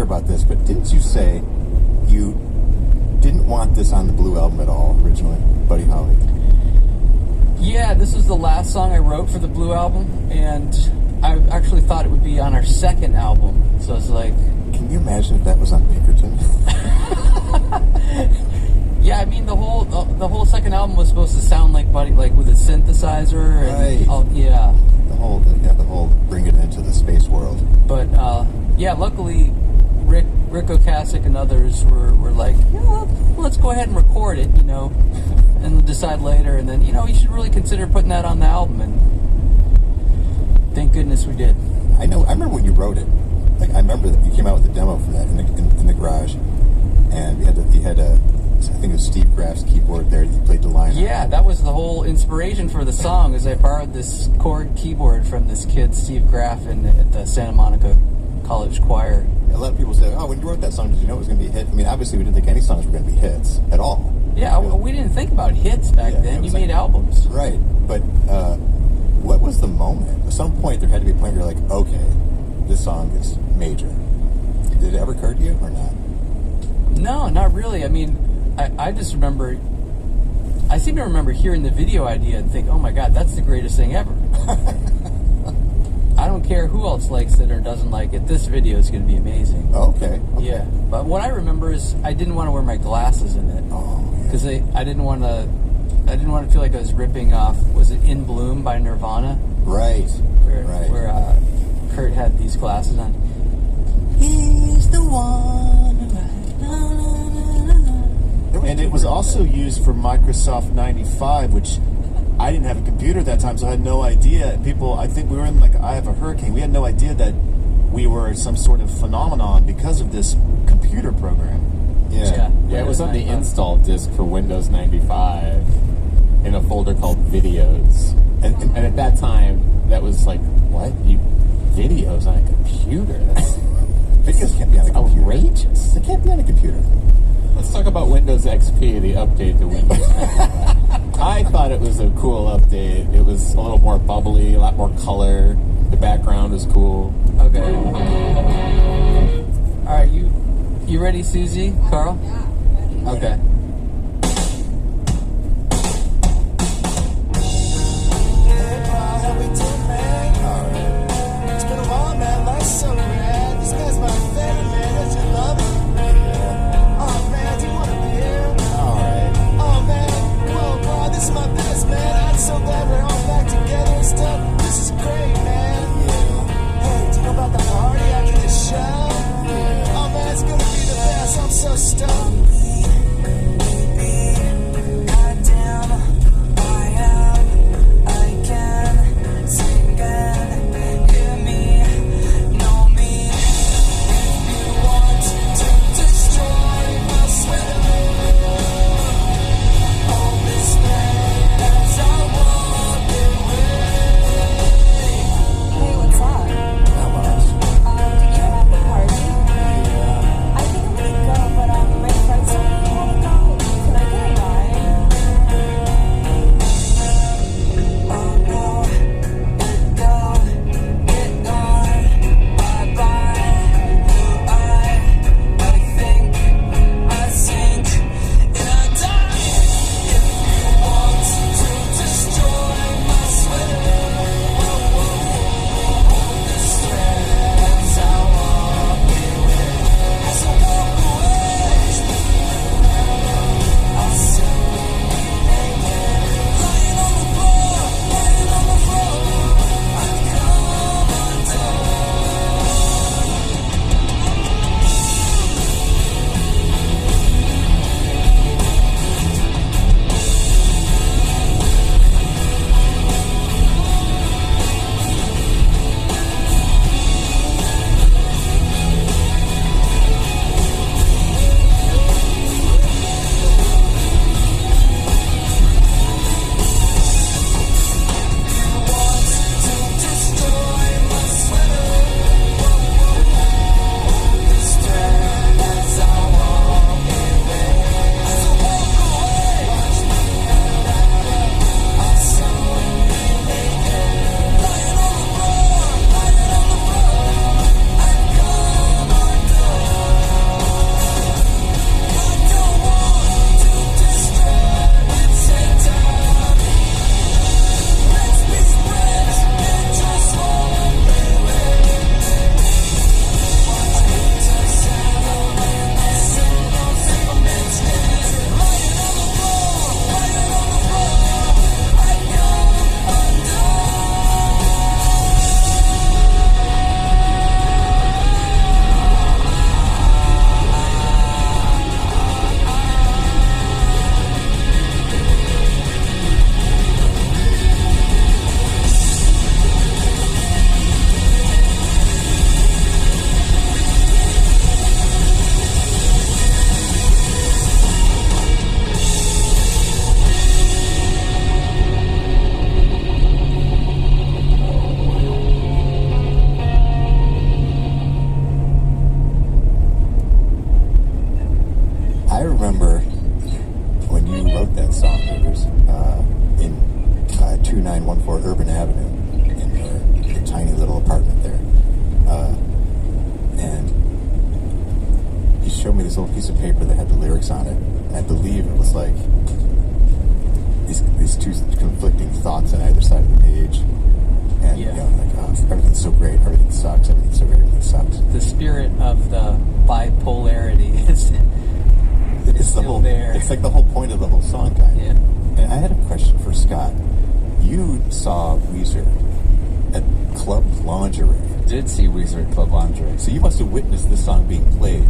sure about this, but didn't you say you didn't want this on the Blue album at all originally, Buddy Holly? Yeah, this was the last song I wrote for the Blue album, and I actually thought it would be on our second album. So I was like, can you imagine if that was on Pinkerton? yeah, I mean the whole second album was supposed to sound like Buddy, like with a synthesizer, and right? Yeah, the whole bring it into the space world. But yeah, luckily Rick Ocasek and others were like, let's go ahead and record it, and we'll decide later. And then you should really consider putting that on the album. And thank goodness we did. I remember when you wrote it. Like I remember that you came out with a demo for that in the garage, and you had a I think it was Steve Graff's keyboard there. You played the line. Yeah, that was the whole inspiration for the song. Is I borrowed this chord keyboard from this kid Steve Graff at the Santa Monica College Choir. A lot of people say, "Oh, when you wrote that song, did you know it was going to be a hit?" I mean, obviously, we didn't think any songs were going to be hits at all. Yeah, we didn't think about hits back then. You made albums, right? But what was the moment? At some point, there had to be a point where you're like, "Okay, this song is major." Did it ever occur to you or not? No, not really. I mean, I just remember. I seem to remember hearing the video idea and think, "Oh my God, that's the greatest thing ever." I don't care who else likes it or doesn't like it. This video is going to be amazing. Okay. Yeah, but what I remember is I didn't want to wear my glasses in it because I didn't want to feel like I was ripping off. Was it "In Bloom" by Nirvana? Right. Where Kurt had these glasses on. He's the one. And it was also used for Microsoft 95, which I didn't have a computer at that time, so I had no idea. People, I think we were in like Eye of a Hurricane. We had no idea that we were some sort of phenomenon because of this computer program. Yeah, it was on the install disk for Windows 95 in a folder called Videos. And at that time, that was like, what? Videos on a computer? Videos can't be on a computer. Outrageous. They can't be on a computer. Let's talk about Windows XP, the update to Windows 95. I thought it was a cool update. It was a little more bubbly, a lot more color. The background is cool. Okay. All right, you ready, Susie? Carl? Yeah. Okay. So stoked. this song, Rivers, in 2914 Urban Avenue, in your tiny little apartment there. And you showed me this little piece of paper that had the lyrics on it. And I believe it was like these two conflicting thoughts on either side of the page. And, Yeah. you know, like, oh, everything's so great, everything sucks, everything's so great, everything sucks. The spirit of the bipolarity is It's the still whole there. It's like the whole point of the whole song, kind of. Yeah. And I had a question for Scott. You saw Weezer at Club Lingerie, Did see Weezer at Club Lingerie. so you must have witnessed this song being played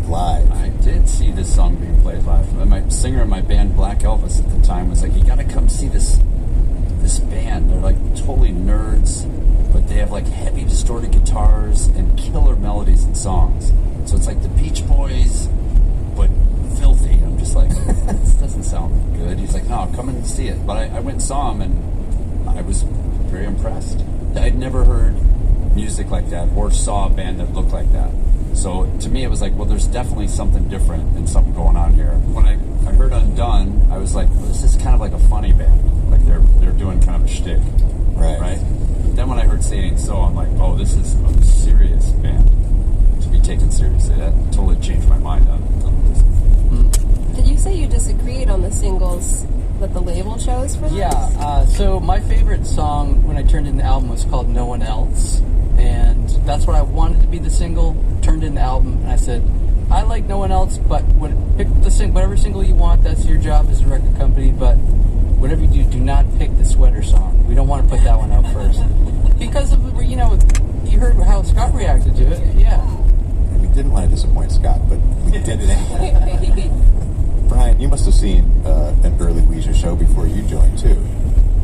live. I did see this song being played live. And my singer in my band, Black Elvis, at the time was like, "You got to come see this band. They're like totally nerds, but they have like heavy distorted guitars and killer melodies and songs. So it's like the Beach Boys, but filthy." I'm just like, this doesn't sound good. He's like, "No, come and see it." But I went and saw him, and I was very impressed. I'd never heard music like that or saw a band that looked like that. So to me, it was like, well, there's definitely something different and something going on here. When I heard Undone, I was like, well, this is kind of like a funny band. Like they're doing kind of a shtick, right? But then when I heard Say It Ain't So, I'm like, oh, this is a serious band to be taken seriously. That totally changed my mind on this. Did you say you disagreed on the singles that the label chose for this? Yeah, so my favorite song when I turned in the album was called No One Else, and that's what I wanted to be the single, turned in the album, and I said, I like No One Else, but pick whatever single you want, that's your job as a record company, but whatever you do not pick the sweater song. We don't want to put that one out first. Because of, you heard how Scott reacted to it, yeah. And we didn't want to disappoint Scott, but we did it anyway. Brian, you must have seen an early Weezer show before you joined, too.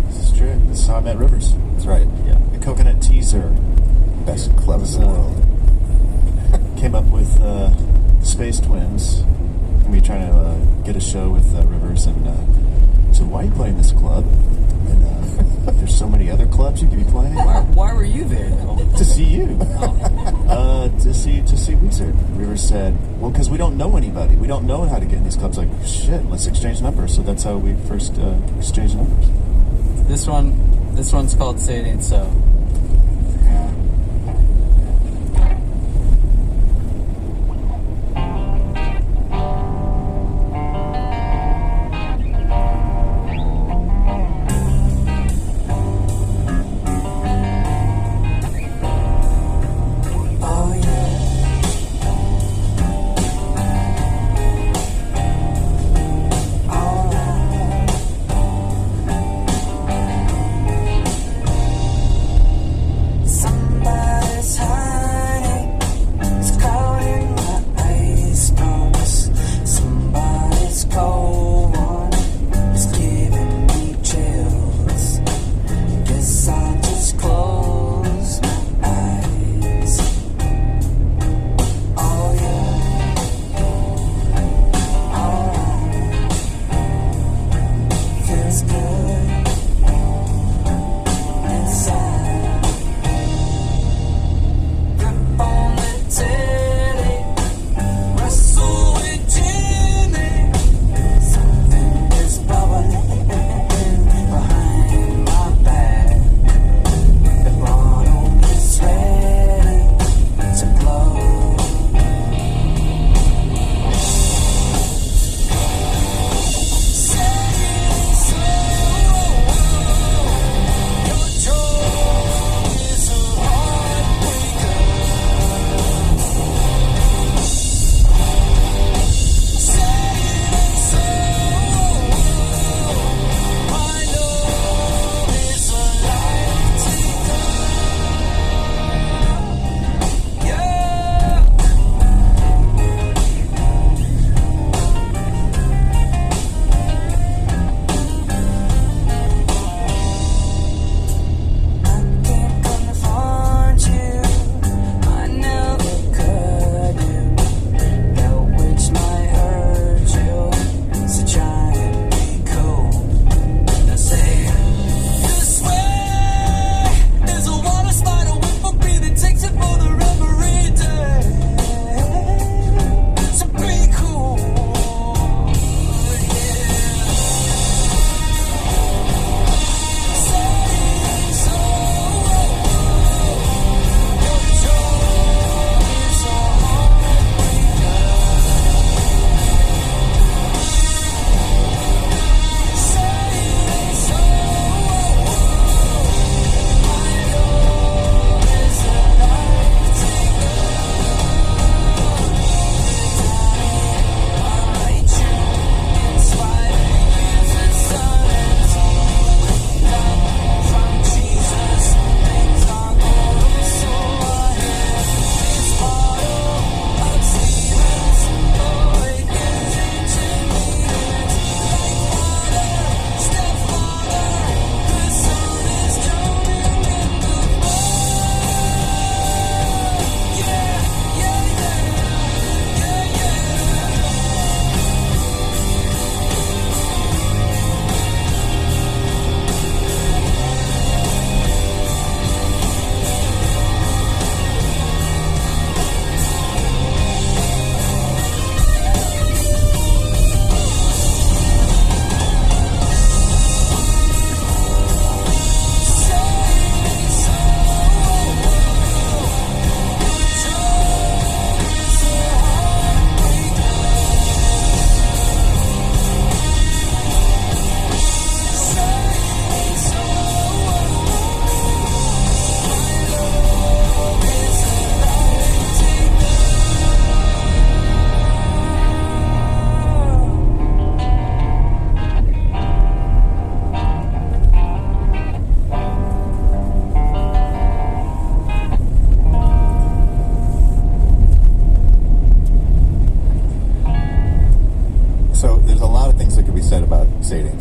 This is true. This is how I met Rivers. That's right. Yeah. The Coconut Teaser. Best club in the world. Came up with Space Twins. And we trying to get a show with Rivers, and so why are you playing this club? And there's so many other clubs you could be playing. Why were you there, though? To see you. To see Weezer. Rivers said, well, because we don't know anybody. We don't know how to get in these clubs. Like, shit, let's exchange numbers. So that's how we first exchanged numbers. This one's called Say It Ain't So.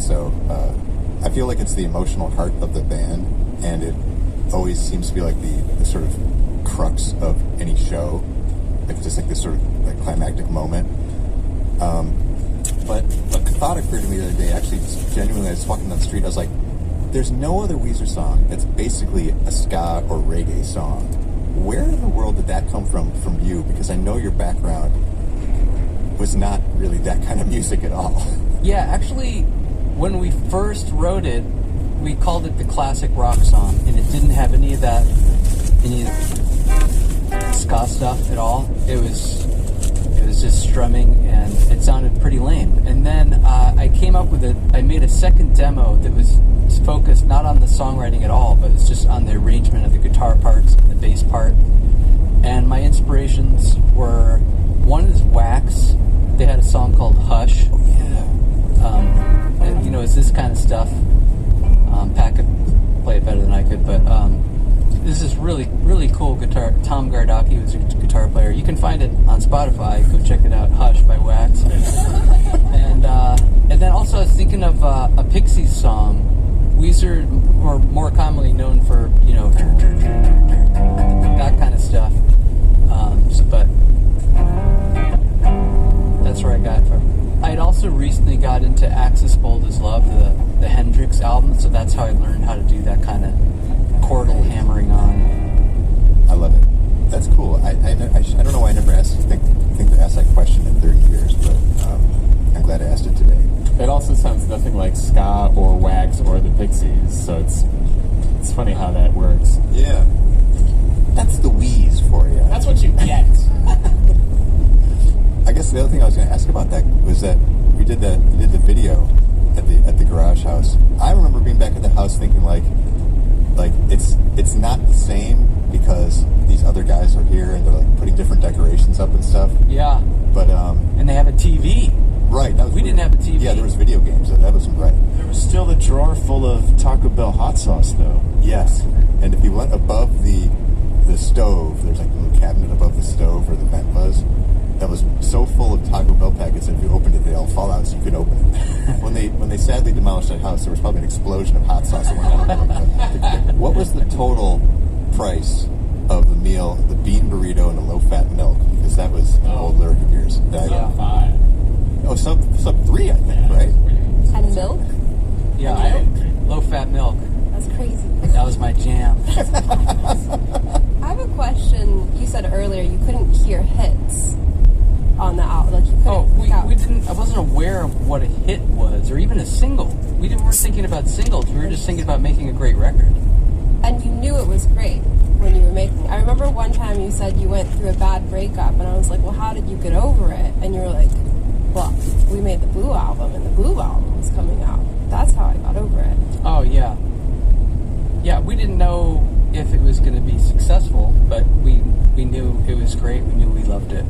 So I feel like it's the emotional heart of the band, and it always seems to be like the sort of crux of any show. Like just like this sort of like climactic moment. But a thought occurred to me the other day, actually, just genuinely, I was walking down the street, I was like, there's no other Weezer song that's basically a ska or reggae song. Where in the world did that come from you? Because I know your background was not really that kind of music at all. Yeah, actually, when we first wrote it, we called it the classic rock song, and it didn't have any ska stuff at all. It was just strumming, and it sounded pretty lame. And then I came up with I made a second demo that was focused not on the songwriting at all, but it's just on the arrangement of the guitar parts and the bass part. And my inspirations were, one is Wax. They had a song called Hush. Oh, yeah. It's this kind of stuff. Pat could play it better than I could, but this is really, really cool guitar. Tom Gardocki was a guitar player. You can find it on Spotify. Go check it out. Hush by Wax. And then also I was thinking of a Pixies song. Weezer were more commonly known for, that kind of stuff. But that's where I got it from. I had also recently got into Axis Bold as Love, the Hendrix album, so that's how I learned how to do that kind of chordal hammering on. I love it. That's cool. I don't know why I never think to ask that question in 30 years, but I'm glad I asked it today. It also sounds nothing like ska or Wax or the Pixies, so it's funny how that works. Yeah. That's the wheeze for you. That's what you get. I guess the other thing I was going to ask about that was that you did the video at the garage house. I remember being back at the house thinking like it's not the same because these other guys are here and they're like putting different decorations up and stuff. Yeah. But and they have a TV. Right. That was we didn't have a TV. Yeah, there was video games. So that was right. There was still the drawer full of Taco Bell hot sauce, though. Yes. And if you went above the stove, there's like a little cabinet above the stove where the vent was. That was so full of Taco Bell packets that if you opened it, they all fall out, so you couldn't open it. When they sadly demolished that house, there was probably an explosion of hot sauce that went out. What was the total price of the meal, the bean burrito and the low-fat milk? Because that was an old lyric of yours. Sub 5. Oh, sub 3, I think, right? And milk? Yeah, low-fat milk. That's crazy. That was my jam. I have a question. You said earlier you couldn't hear hits on the album. Like you couldn't pick out. We didn't. I wasn't aware of what a hit was, or even a single. We weren't thinking about singles. We were just thinking about making a great record. And you knew it was great when you were making. I remember one time you said you went through a bad breakup, and I was like, "Well, how did you get over it?" And you were like, "Well, we made the Blue album, and the Blue album was coming out. That's how I got over it." Oh yeah. Yeah, we didn't know if it was going to be successful, but we knew it was great. We knew we loved it.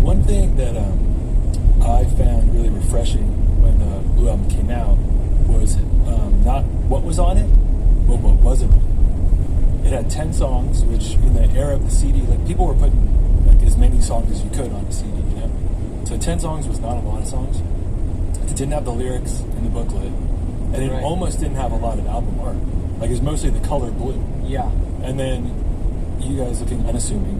One thing that I found really refreshing when the Blue album came out was not what was on it, but what wasn't on it. It had 10 songs, which in the era of the CD, like people were putting like as many songs as you could on the CD, you know? So 10 songs was not a lot of songs. It didn't have the lyrics in the booklet, and it almost didn't have a lot of album art. Like it was mostly the color blue. Yeah. And then you guys looking unassuming.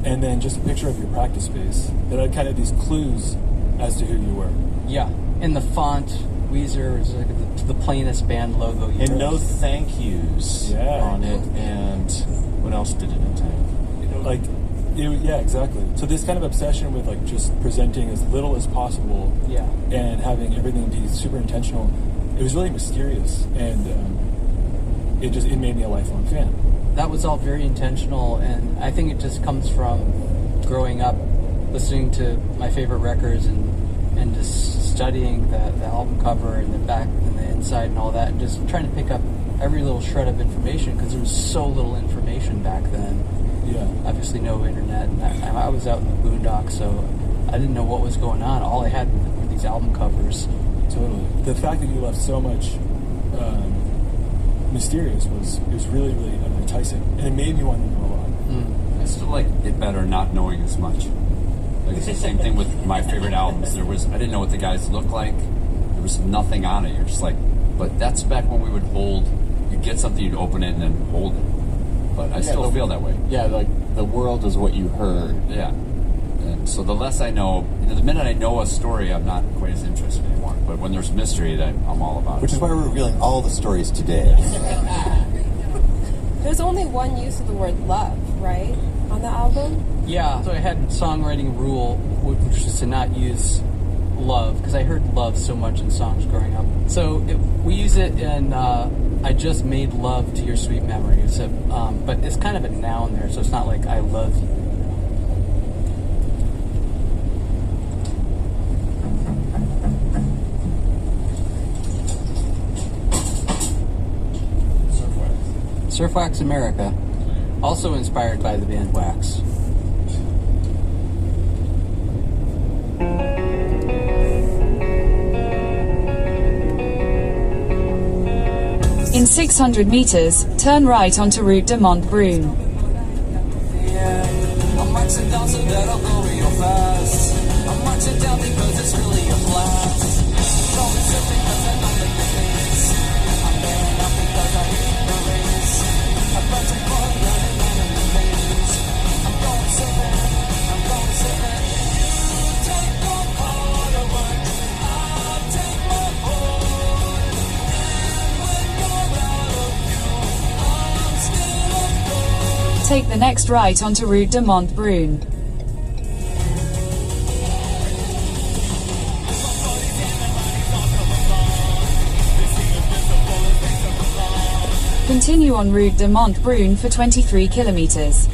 And then just a picture of your practice space that had kind of these clues as to who you were. Yeah. And the font, Weezer, is like the plainest band logo you And no thank yous on it. And what else did it entail? Yeah, exactly. So this kind of obsession with like just presenting as little as possible, and having everything be super intentional. It was really mysterious, and it made me a lifelong fan. That was all very intentional, and I think it just comes from growing up, listening to my favorite records, and just studying the album cover and the back and the inside and all that, and just trying to pick up every little shred of information because there was so little information back then. Yeah. Obviously no internet, and I was out in the boondocks, so I didn't know what was going on. All I had were these album covers. Totally. The fact that you left so much mysterious was really, really enticing, and it made me want to know a lot. I still like it better not knowing as much. Like it's the same thing with my favorite albums. I didn't know what the guys looked like. There there was nothing on it. You're just like, but that's back when we would hold. You'd get something, you'd open it, and then hold it. But I still feel that way. Yeah, like the world is what you heard. Yeah. And so the less I know, the minute I know a story, I'm not quite as interested anymore. But when there's mystery, then I'm all about it. Which is why we're revealing all the stories today. There's only one use of the word love, right, on the album? Yeah, so I had a songwriting rule, which was to not use love, because I heard love so much in songs growing up. So we use it in I just made love to your sweet memory. So, but it's kind of a noun there, so it's not like I love you. Surf Wax America, also inspired by the band Wax. In 600 meters, turn right onto Route de Montbrun. I'm marching down so that'll go real fast. I'm marching down because it's really a blast. Going surfing because I know that the face. I'm bearing up because I hate the race. I'm bunching fun running on in the maze. I'm going surfing, I'm going surfing. You take your car to work, I'll take my board. And when you're out of fuel, I'm still aboard. Take the next right onto Route de Montbrun. Continue on Route de Montbrun for 23 kilometers.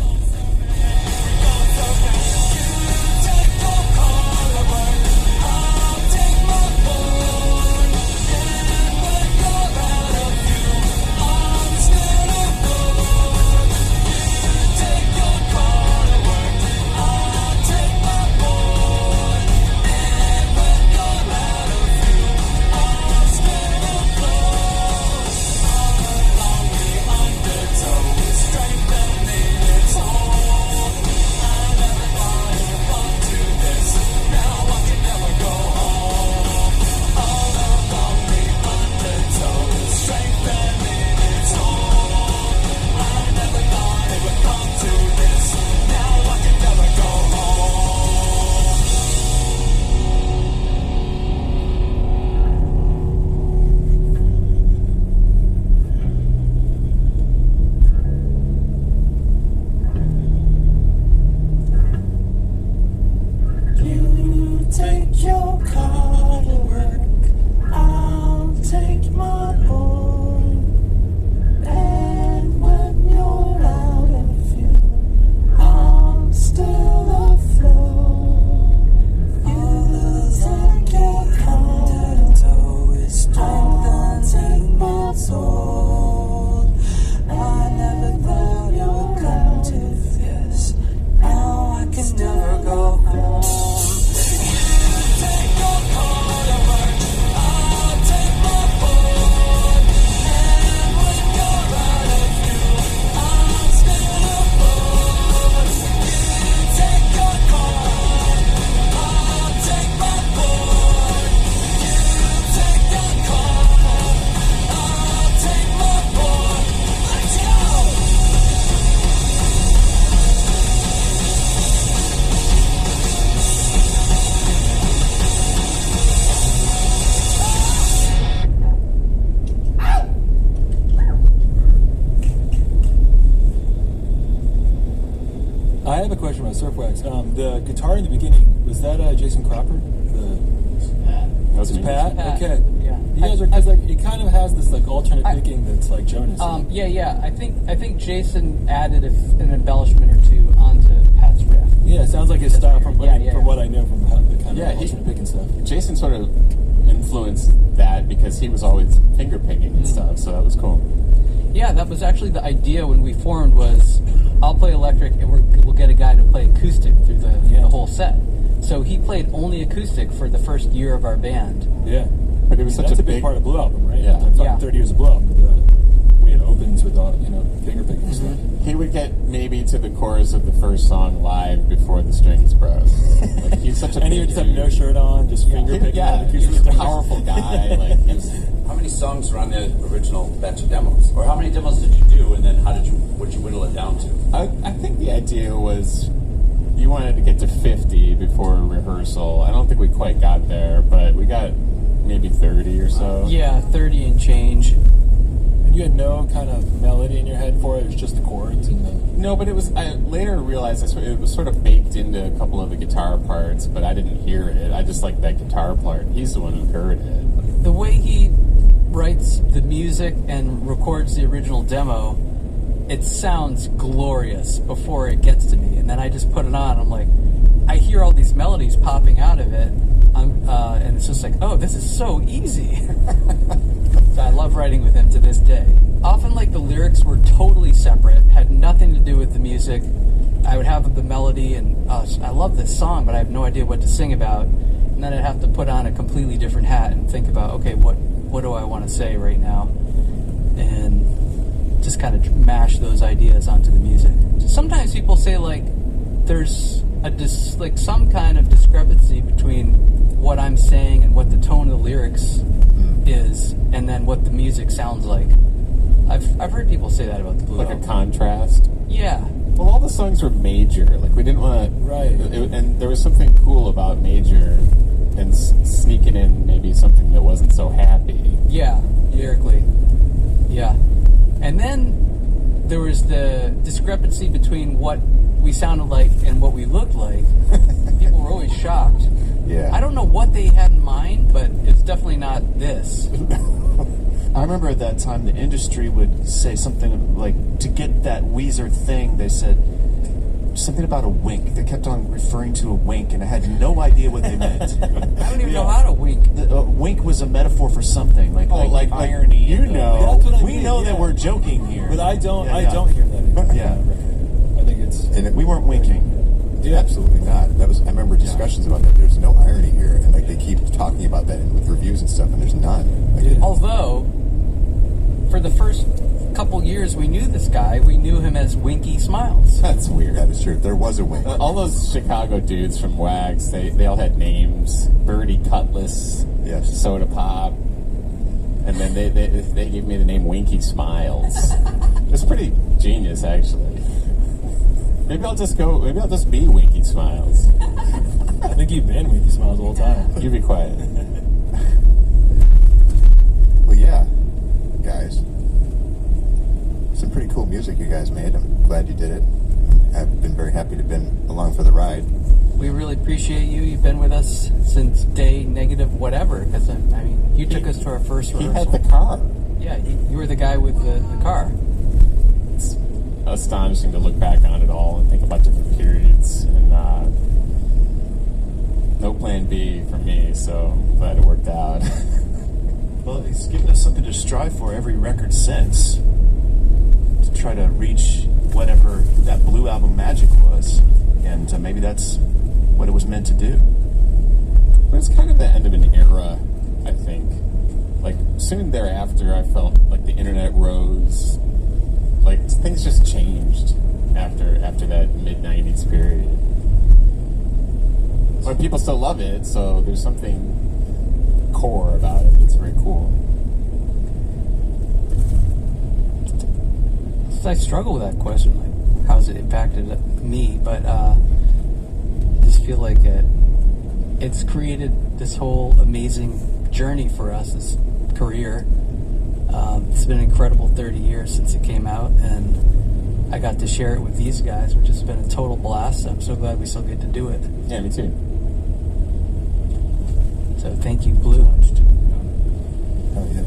I have a question about Surf Wax. The guitar in the beginning, was that Jason Cropper? That was Pat? Pat. Okay. Yeah. You guys are, because like, it kind of has this like alternate picking that's like Jonas. Yeah. I think Jason added an embellishment or two onto Pat's riff. Yeah, it sounds like his style from what I know from how the kind Yeah, of alternate picking stuff. Jason sort of influenced that because he was always finger picking and stuff, so that was cool. Yeah, that was actually the idea when we formed was I'll play electric and we'll get a guy to play acoustic through the whole set. So he played only acoustic for the first year of our band. Yeah. But it was such that's a big part of Blue Album, right? Yeah. I'm talking 30 years of Blue Album. We had opens with all finger picking stuff. He would get maybe to the chorus of the first song live before the strings broke. Like, he's such a And he would just have no shirt on, just finger picking. Yeah, he's a powerful guy. Like, How many songs were on the original batch of demos? Or how many demos did you do, and then what'd you whittle it down to? I think the idea was you wanted to get to 50 before rehearsal. I don't think we quite got there, but we got maybe 30 or so. Yeah, 30 and change. And you had no kind of melody in your head for it. It was just the chords and the. No, but it was. I later realized it was sort of baked into a couple of the guitar parts, but I didn't hear it. I just liked that guitar part. He's the one who heard it. The way he writes the music and records the original demo, it sounds glorious before it gets to me, and then I just put it on. I'm like, I hear all these melodies popping out of it, and it's just like, oh, this is so easy. I love writing with him to this day. Often, like, the lyrics were totally separate, had nothing to do with the music. I would have the melody, and I love this song, but I have no idea what to sing about. And then I'd have to put on a completely different hat and think about, okay, what do I want to say right now? And just kind of mash those ideas onto the music. Sometimes people say, like, there's some kind of discrepancy between what I'm saying and what the tone of the lyrics is, and then what the music sounds like. I've heard people say that about the Blue Like Album. a contrast. Yeah. Well, all the songs were major. Like, we didn't want to... Right. And there was something cool about major and sneaking in maybe something that wasn't so happy. Yeah, lyrically. Yeah. And then there was the discrepancy between what we sounded like and what we looked like. People were always shocked. Yeah. I don't know what they had in mind, but it's definitely not this. I remember at that time the industry would say something like, to get that Weezer thing, they said something about a wink. They kept on referring to a wink, and I had no idea what they meant. I don't even know how to wink. Wink was a metaphor for something, like irony. You know. That's what I We mean, know that yeah. we're joking here. But I don't. Yeah, I yeah. don't hear that anymore. Yeah. I think it's. And We weren't winking. Yeah, absolutely not. I remember discussions about that. There's no irony here, and like they keep talking about that with reviews and stuff, and there's none. Like, Although, for the first couple years we knew this guy, we knew him as Winky Smiles. That's weird. that is true. There was a wink. All those Chicago dudes from Wax, they all had names. Birdie Cutlass, Yes. Soda Pop, and then they gave me the name Winky Smiles. It's pretty genius, actually. Maybe I'll just be Winky Smiles. I think you've been Winky Smiles the whole time. You be quiet. Well, yeah, guys. Some pretty cool music you guys made. I'm glad you did it. I've been very happy to have been along for the ride. We really appreciate you. You've been with us since day negative whatever, because I mean, you took us to our first He rehearsal. had the car. Yeah, you were the guy with the car. It's astonishing to look back on it all and think about different periods. And no plan B for me, so I'm glad it worked out. Well, it's given us something to strive for every record since, to try to reach whatever that Blue Album magic was, and maybe that's what it was meant to do. But it's kind of the end of an era, I think. Like, soon thereafter, I felt like the internet rose. Like, things just changed after that mid-90s period. But people still love it, so there's something core about it that's very cool. I struggle with that question, like, how's it impacted me? But I just feel like it's created this whole amazing journey for us, this career. It's been an incredible 30 years since it came out, and I got to share it with these guys, which has been a total blast. I'm so glad we still get to do it. Yeah, me too. So thank you, Blue. Oh, yeah.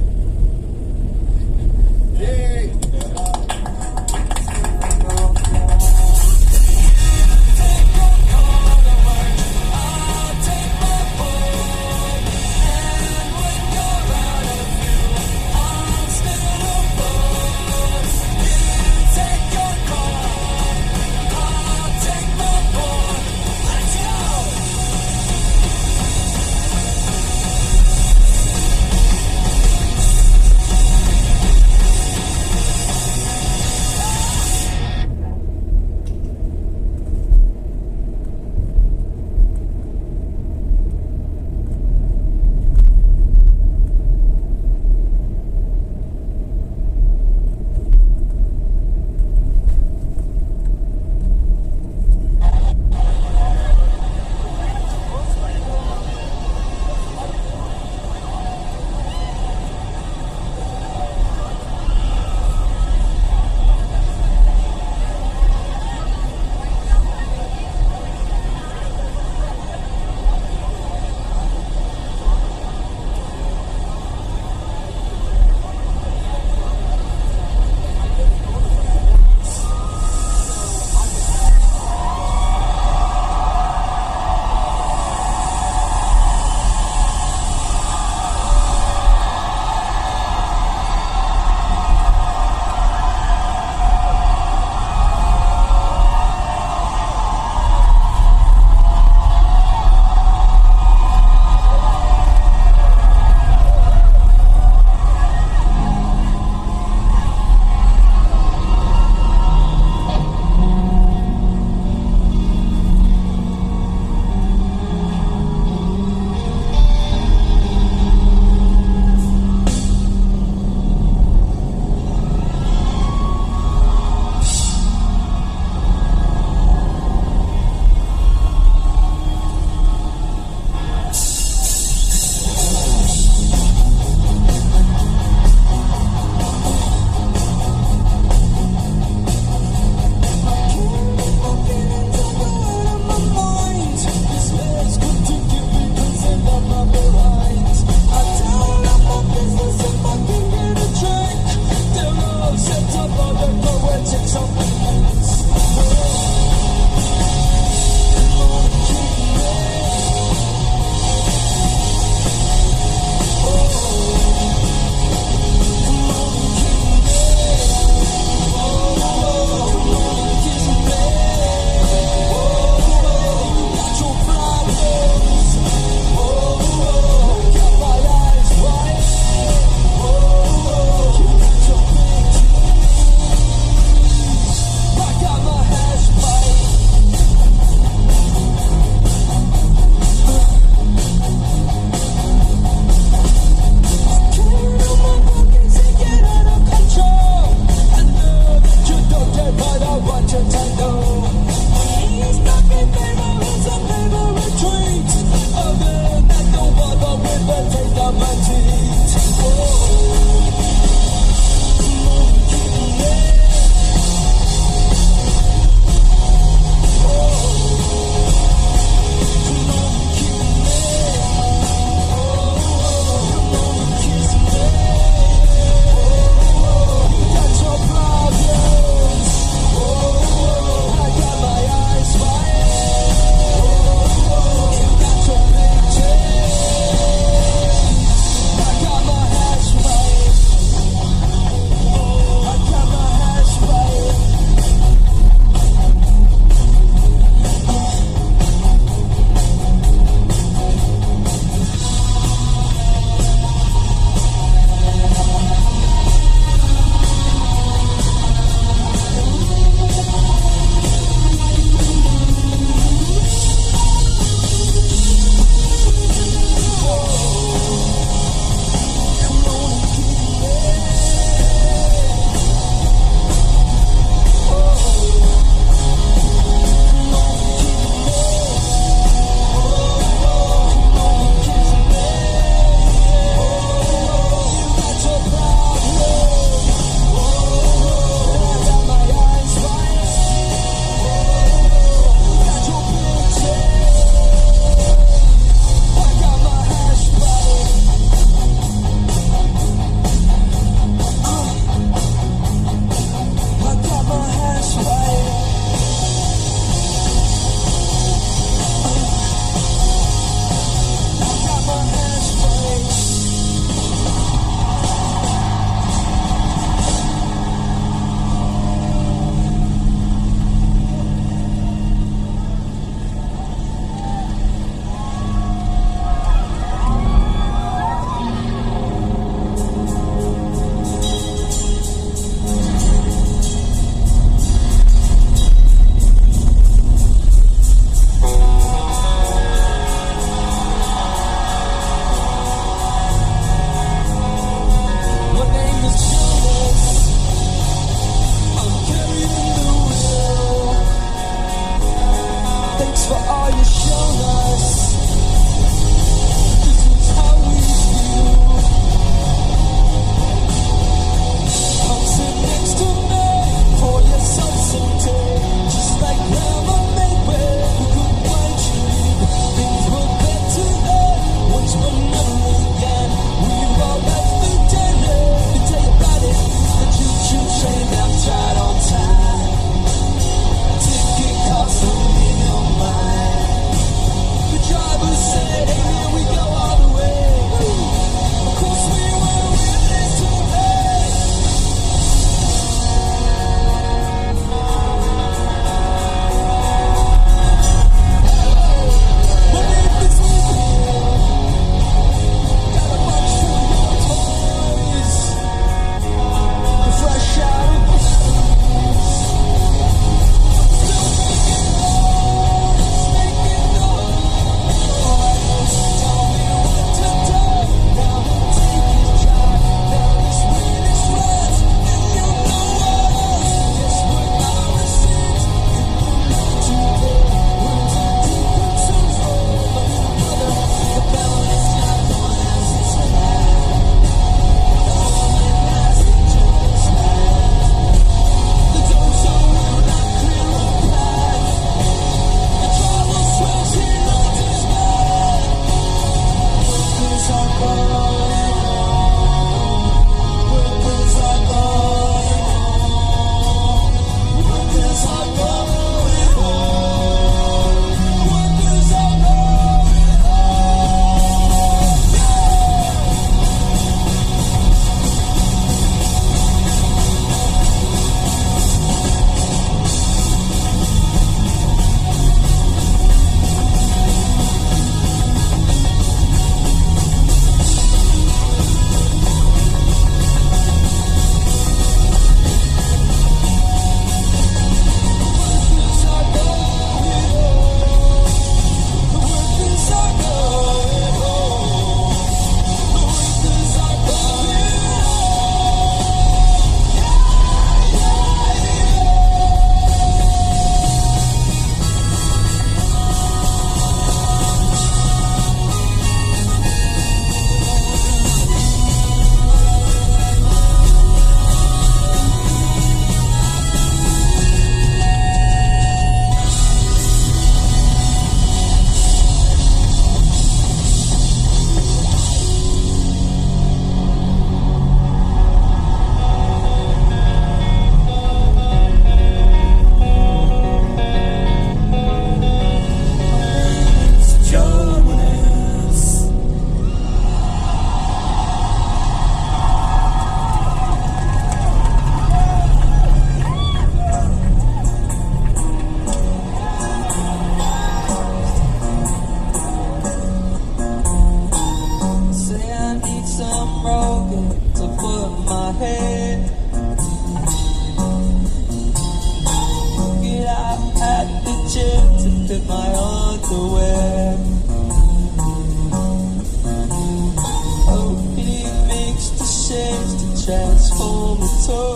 transformator.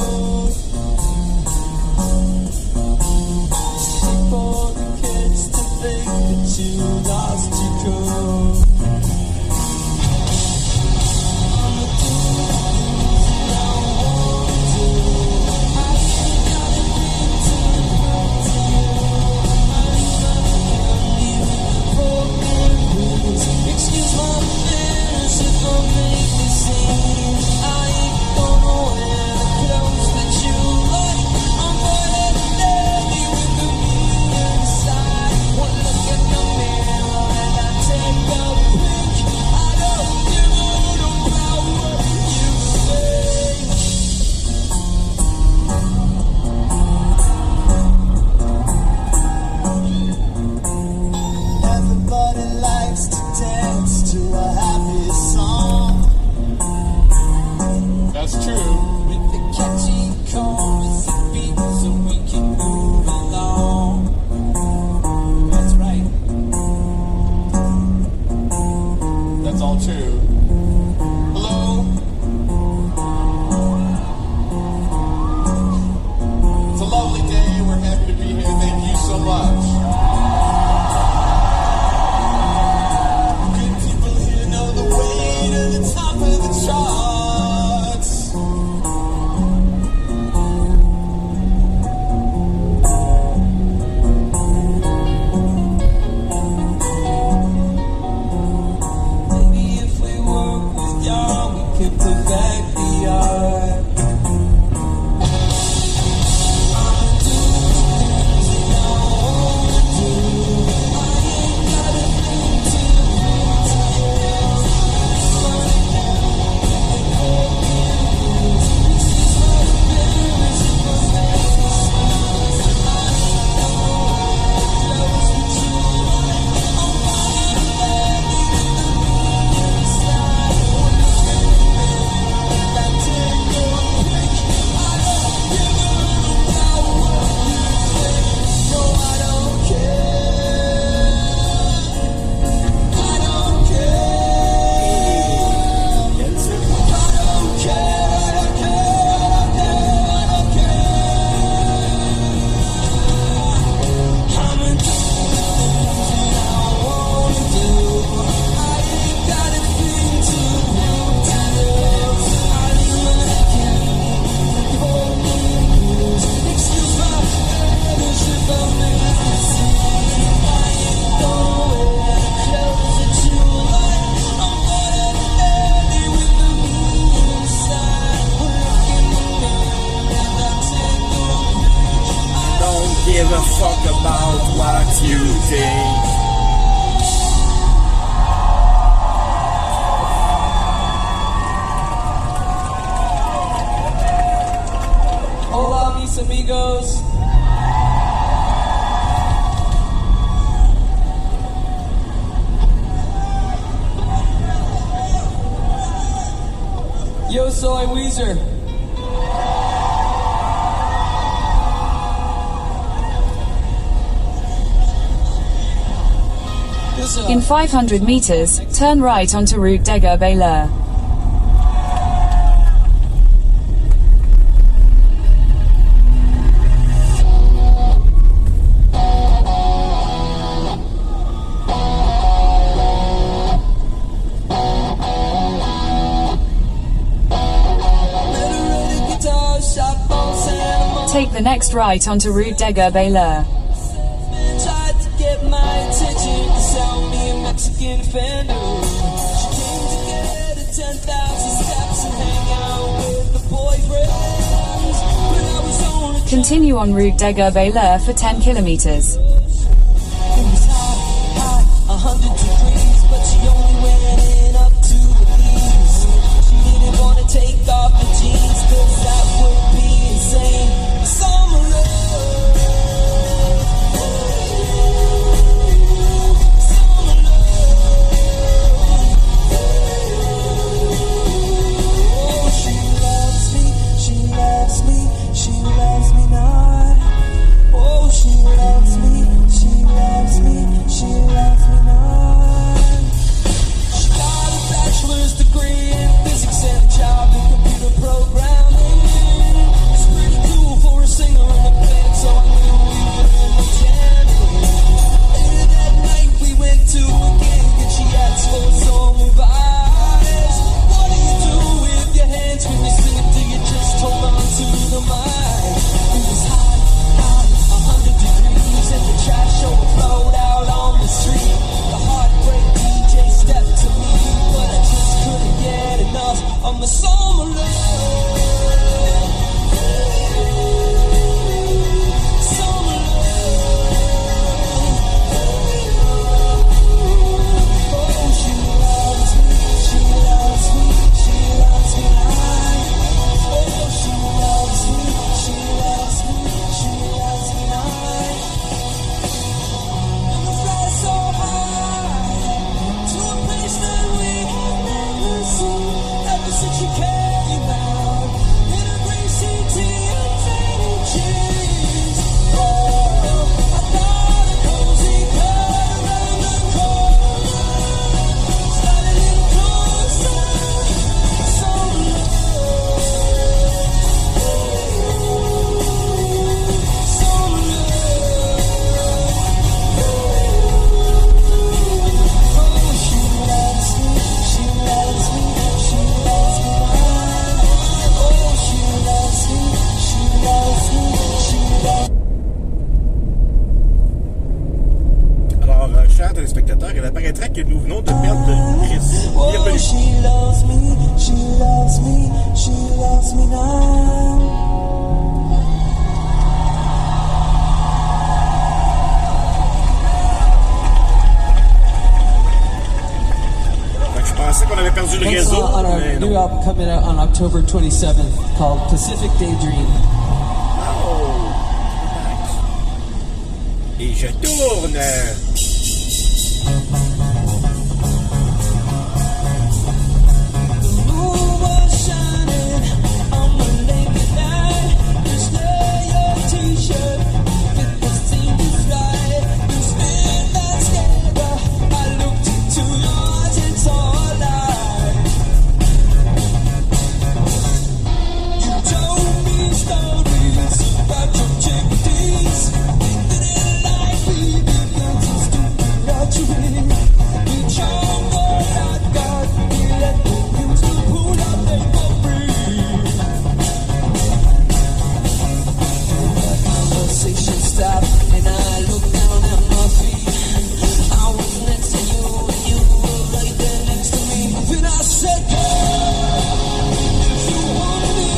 For the kids to think that you lost your girl. Excuse my fears if I make me sing. I ain't gonna wear the clothes that you like. I'm gonna daddy with the mirror inside. One look in the mirror and I take a peek. I don't give a little power you say. Everybody likes to dance to a happy song. That's true. With the catchy chorus and beat so we can move along. That's right. That's all true. Hello? It's a lovely day. We're happy to be here. Thank you so much. Good people here know the way to the top of the charts. Maybe if we work with y'all, we could perfect the art. I'ma do things that I wanna do. I ain't got a thing to prove to you. Excuse my feelings if I make me sing. I ain't gonna wear clothes that you like. I'm gonna daddy with the mirror inside. One look in the mirror and I take a peek. I don't give a little power you say. No, I don't care. I don't care. I don't care. I'ma do things that I wanna do. I ain't got a thing to prove to you. I leave my candy for me blues. Excuse my feelings if I make me sing. I ain't gonna wear the clothes that you like. I'm gonna daddy with the mirror inside. One look in the mirror and I take a peek. Don't give a fuck about what you think. Hola, mis amigos. Yo soy Weezer. Listen. In 500 meters, turn right onto Route Deger-Bayleur. Take the next right onto Route Deger-Bayleur. Tried to get my attention to sell me a Mexican Fender. She came to get a 10,000 steps and hang out with the boyfriends. But I was on a Continue on Route Deger-Bayleur for 10 kilometers. It was hot, 100 degrees, but she only went in up to the knees. She didn't want to take off the jeans, cause that would be insane. Summer love. Summer love. Oh, she loves me, she loves me, she loves me not. Oh, she loves me, me now. Je pensais qu'on avait perdu le réseau. On our Mais new non. album coming out on October 27th called Pacific Daydream. Et je tourne. The moon was shining on the lake at night. You stare your t-shirt, fit the scene just right. You spin that scarecrow. I looked into your eyes, it's all light. You told me stories about your chickadees. Thinking like we began to stupid archery. You charmed what I got. You let me use the pool I paid for free. Conversation stopped and I looked down at my feet. I was next to you and you were right there next to me. Then I said, girl, if you want me,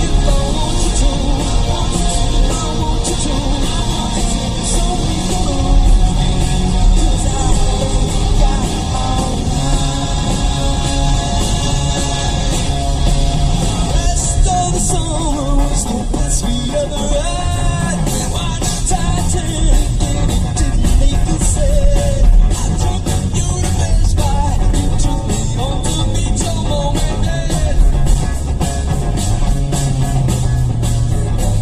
if I want you to, I want you to. So we go, 'cause I ain't got all night. Rest of the summer was the best we ever had. We watched Titanic and it didn't make us sad. I took you to Best Buy, you took me home to meet your mom and dad.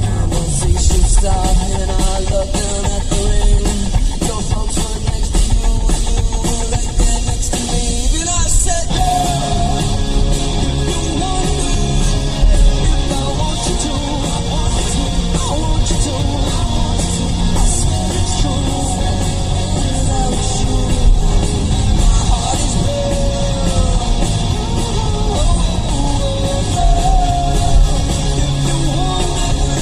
Conversation stopped and I looked down at the ring. Your folks were next to you and you were right there next to me. Then I said, girl, if you want me, if I want you to, I want you to. I swear it's true. Without you, my heart is real. If you want me,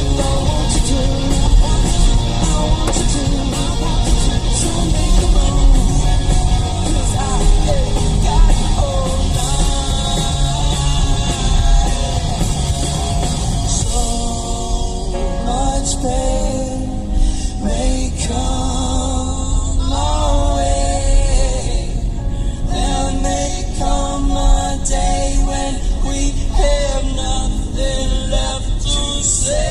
if I want you to, I want you to. So make a move, 'cause I ain't got all night. So much pain may come my way. There may come a day when we have nothing left to say.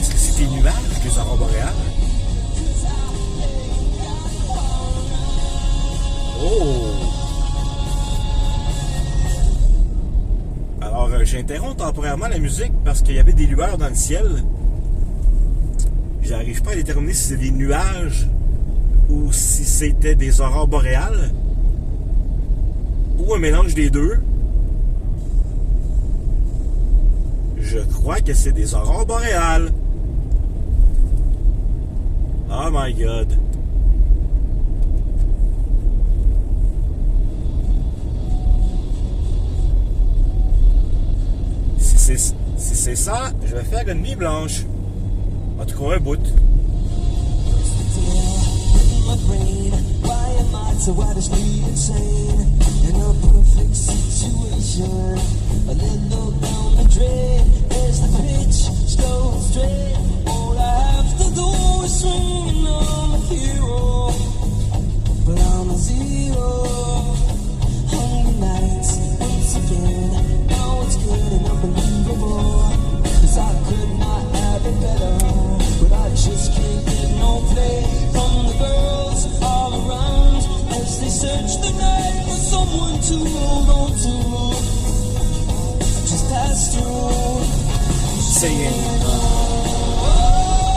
Est-ce que c'est des nuages, les aurores boréales? Oh! Alors, j'interromps temporairement la musique parce qu'il y avait des lueurs dans le ciel. J'arrive pas à déterminer si c'est des nuages ou si c'était des aurores boréales ou un mélange des deux. Je crois que c'est des aurores boréales. Oh my god. Si c'est ça, je vais faire une nuit blanche. En tout cas, un bout. My brain, why am I so wildly insane? In a perfect situation, a little down the drain. As the pitch slow straight, all I have to do is swing. I'm a hero, but I'm a zero. Hungry nights once again. Now it's good and unbelievable, 'cause I could not have it better, but I just can't get no play from the girls all around as they search the night for someone to hold on to. I just passed through, Singing. oh,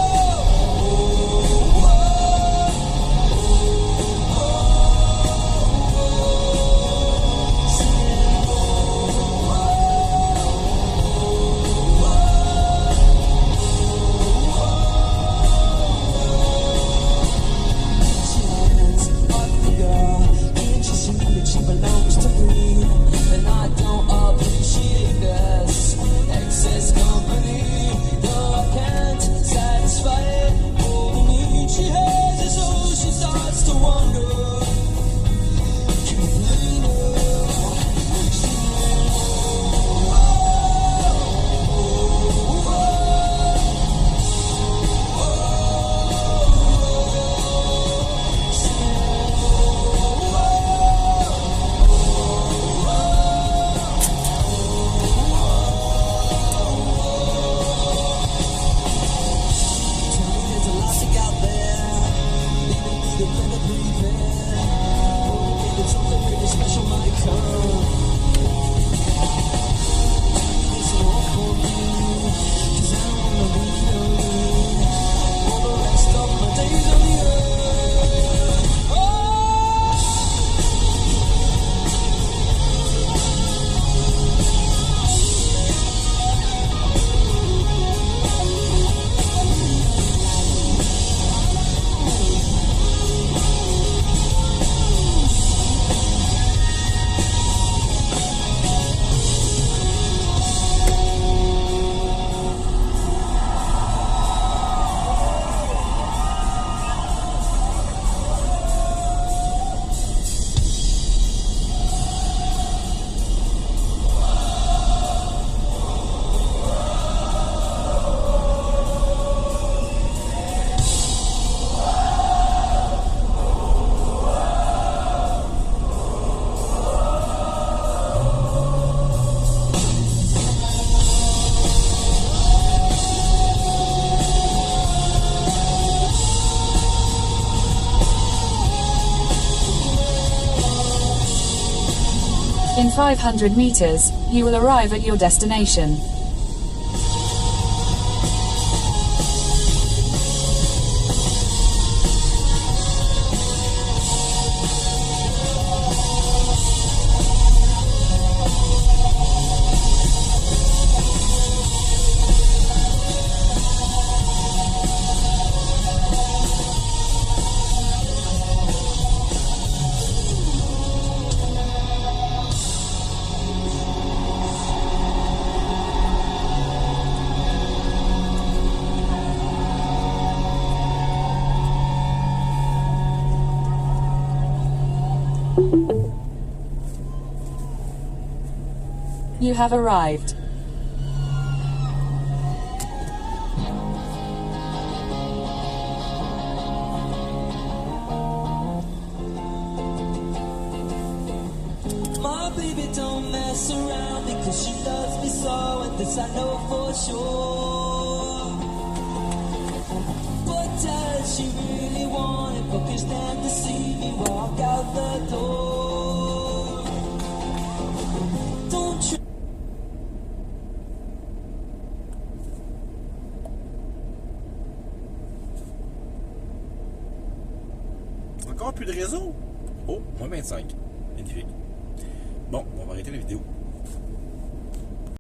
In 500 meters, you will arrive at your destination. You have arrived. My baby don't mess around because she loves me so, and this I know for sure. But does she really want it? Because then to see me walk out the door. Don't you? Encore plus de réseau? Oh, moins 25. Magnifique. Bon, on va arrêter la vidéo.